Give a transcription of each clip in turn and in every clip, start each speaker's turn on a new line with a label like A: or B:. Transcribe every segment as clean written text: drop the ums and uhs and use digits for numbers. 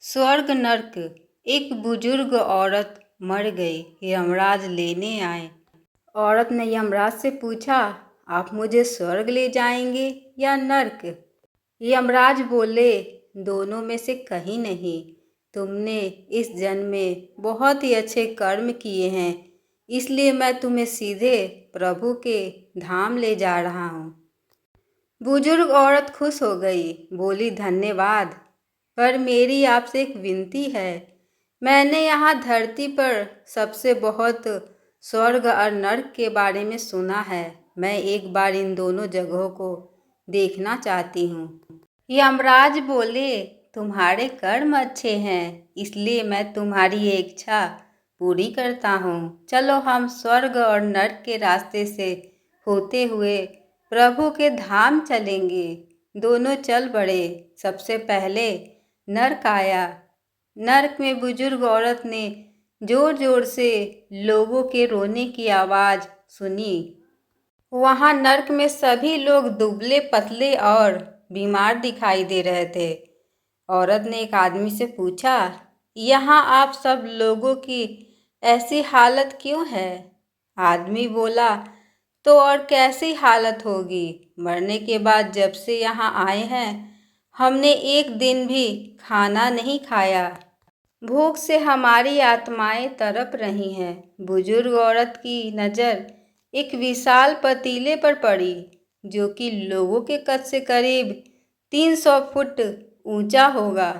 A: स्वर्ग नर्क। एक बुजुर्ग औरत मर गई। यमराज लेने आए। औरत ने यमराज से पूछा, आप मुझे स्वर्ग ले जाएंगे या नर्क? यमराज बोले, दोनों में से कहीं नहीं। तुमने इस जन्म में बहुत ही अच्छे कर्म किए हैं, इसलिए मैं तुम्हें सीधे प्रभु के धाम ले जा रहा हूँ। बुजुर्ग औरत खुश हो गई, बोली, धन्यवाद, पर मेरी आपसे एक विनती है। मैंने यहाँ धरती पर सबसे बहुत स्वर्ग और नर्क के बारे में सुना है। मैं एक बार इन दोनों जगहों को देखना चाहती हूँ। यमराज बोले, तुम्हारे कर्म अच्छे हैं, इसलिए मैं तुम्हारी ये इच्छा पूरी करता हूँ। चलो हम स्वर्ग और नर्क के रास्ते से होते हुए प्रभु के धाम चलेंगे। दोनों चल पड़े। सबसे पहले नर्क आया। नर्क में बुजुर्ग औरत ने जोर जोर से लोगों के रोने की आवाज़ सुनी। वहाँ नर्क में सभी लोग दुबले पतले और बीमार दिखाई दे रहे थे। औरत ने एक आदमी से पूछा, यहाँ आप सब लोगों की ऐसी हालत क्यों है? आदमी बोला, तो और कैसी हालत होगी? मरने के बाद जब से यहाँ आए हैं, हमने एक दिन भी खाना नहीं खाया। भूख से हमारी आत्माएं तड़प रही हैं। बुजुर्ग औरत की नज़र एक विशाल पतीले पर पड़ी, जो कि लोगों के कद से करीब 300 फुट ऊंचा होगा।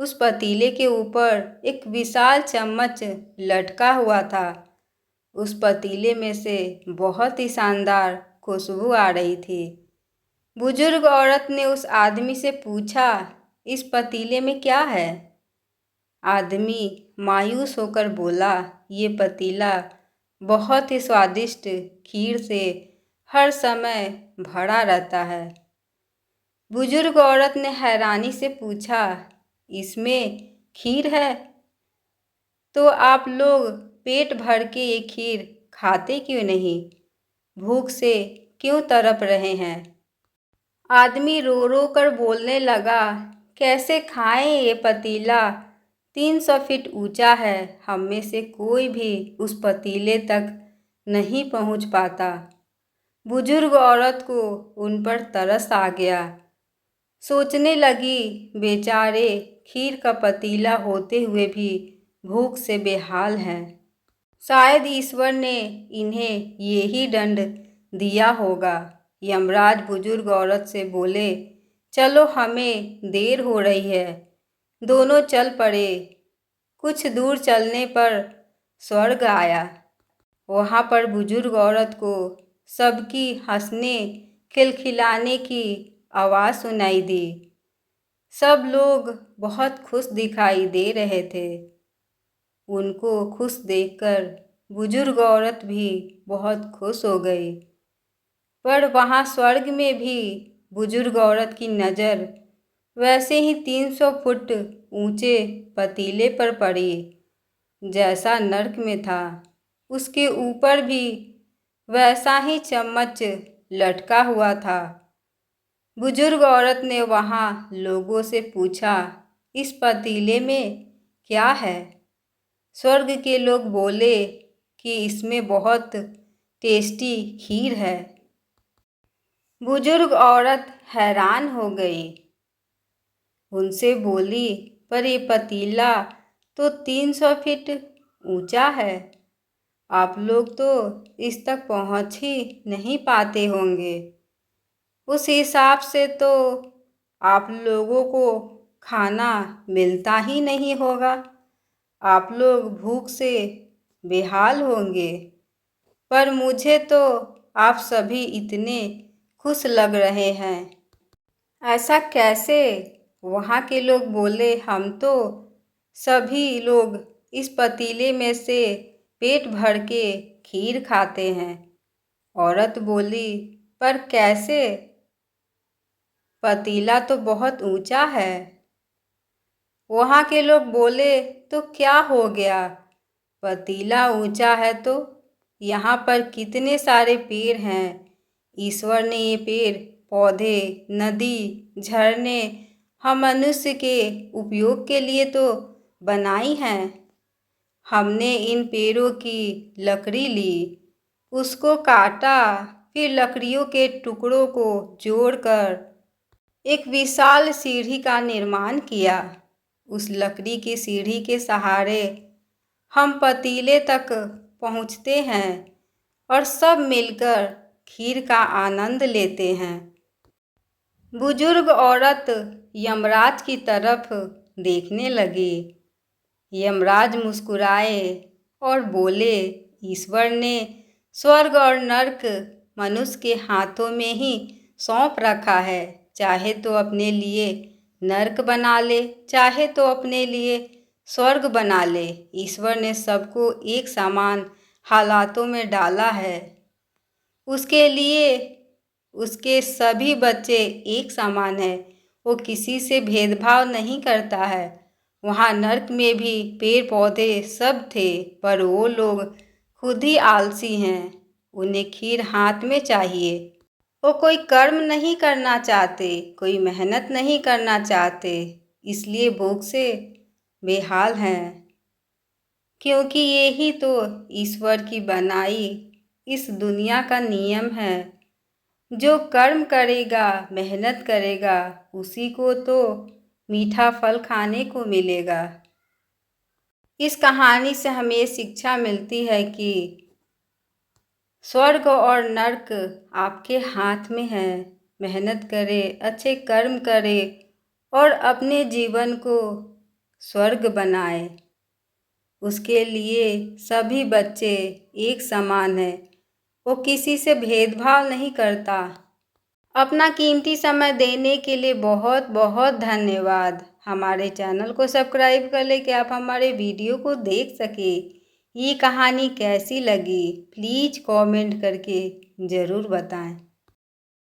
A: उस पतीले के ऊपर एक विशाल चम्मच लटका हुआ था। उस पतीले में से बहुत ही शानदार खुशबू आ रही थी। बुजुर्ग औरत ने उस आदमी से पूछा, इस पतीले में क्या है? आदमी मायूस होकर बोला, ये पतीला बहुत ही स्वादिष्ट खीर से हर समय भरा रहता है। बुजुर्ग औरत ने हैरानी से पूछा, इसमें खीर है? तो आप लोग पेट भर के ये खीर खाते क्यों नहीं? भूख से क्यों तड़प रहे हैं? आदमी रो रो कर बोलने लगा, कैसे खाएं? ये पतीला 300 फीट ऊंचा है। हम में से कोई भी उस पतीले तक नहीं पहुंच पाता। बुजुर्ग औरत को उन पर तरस आ गया। सोचने लगी, बेचारे खीर का पतीला होते हुए भी भूख से बेहाल हैं। शायद ईश्वर ने इन्हें यही दंड दिया होगा। यमराज बुजुर्ग औरत से बोले, चलो हमें देर हो रही है। दोनों चल पड़े। कुछ दूर चलने पर स्वर्ग आया। वहाँ पर बुजुर्ग औरत को सबकी हंसने खिलखिलाने की आवाज़ सुनाई दी। सब लोग बहुत खुश दिखाई दे रहे थे। उनको खुश देखकर बुजुर्ग औरत भी बहुत खुश हो गई। पर वहाँ स्वर्ग में भी बुजुर्ग औरत की नज़र वैसे ही 300 फुट ऊंचे पतीले पर पड़ी, जैसा नर्क में था। उसके ऊपर भी वैसा ही चम्मच लटका हुआ था। बुजुर्ग औरत ने वहाँ लोगों से पूछा, इस पतीले में क्या है? स्वर्ग के लोग बोले कि इसमें बहुत टेस्टी खीर है। बुजुर्ग औरत हैरान हो गई। उनसे बोली, पर ये पतीला तो 300 फीट ऊंचा है। आप लोग तो इस तक पहुंच ही नहीं पाते होंगे। उस हिसाब से तो आप लोगों को खाना मिलता ही नहीं होगा। आप लोग भूख से बेहाल होंगे। पर मुझे तो आप सभी इतने खुश लग रहे हैं। ऐसा कैसे? वहाँ के लोग बोले, हम तो सभी लोग इस पतीले में से पेट भर के खीर खाते हैं। औरत बोली, पर कैसे? पतीला तो बहुत ऊंचा है। वहाँ के लोग बोले, तो क्या हो गया? पतीला ऊंचा है तो यहाँ पर कितने सारे पेड़ हैं। ईश्वर ने ये पेड़ पौधे, नदी, झरने हम मनुष्य के उपयोग के लिए तो बनाई हैं। हमने इन पेड़ों की लकड़ी ली, उसको काटा, फिर लकड़ियों के टुकड़ों को जोड़कर एक विशाल सीढ़ी का निर्माण किया। उस लकड़ी की सीढ़ी के सहारे हम पतीले तक पहुँचते हैं और सब मिलकर खीर का आनंद लेते हैं। बुजुर्ग औरत यमराज की तरफ देखने लगी। यमराज मुस्कुराए और बोले, ईश्वर ने स्वर्ग और नर्क मनुष्य के हाथों में ही सौंप रखा है। चाहे तो अपने लिए नर्क बना ले, चाहे तो अपने लिए स्वर्ग बना ले। ईश्वर ने सबको एक समान हालातों में डाला है। उसके लिए उसके सभी बच्चे एक समान हैं। वो किसी से भेदभाव नहीं करता है। वहाँ नर्क में भी पेड़ पौधे सब थे, पर वो लोग खुद ही आलसी हैं। उन्हें खीर हाथ में चाहिए। वो कोई कर्म नहीं करना चाहते, कोई मेहनत नहीं करना चाहते, इसलिए भूख से बेहाल हैं। क्योंकि ये ही तो ईश्वर की बनाई इस दुनिया का नियम है। जो कर्म करेगा, मेहनत करेगा, उसी को तो मीठा फल खाने को मिलेगा। इस कहानी से हमें शिक्षा मिलती है कि स्वर्ग और नर्क आपके हाथ में है। मेहनत करें, अच्छे कर्म करें और अपने जीवन को स्वर्ग बनाए। उसके लिए सभी बच्चे एक समान हैं। वो किसी से भेदभाव नहीं करता। अपना कीमती समय देने के लिए बहुत बहुत धन्यवाद। हमारे चैनल को सब्सक्राइब कर ले कि आप हमारे वीडियो को देख सकें। ये कहानी कैसी लगी प्लीज़ कमेंट करके ज़रूर बताएं।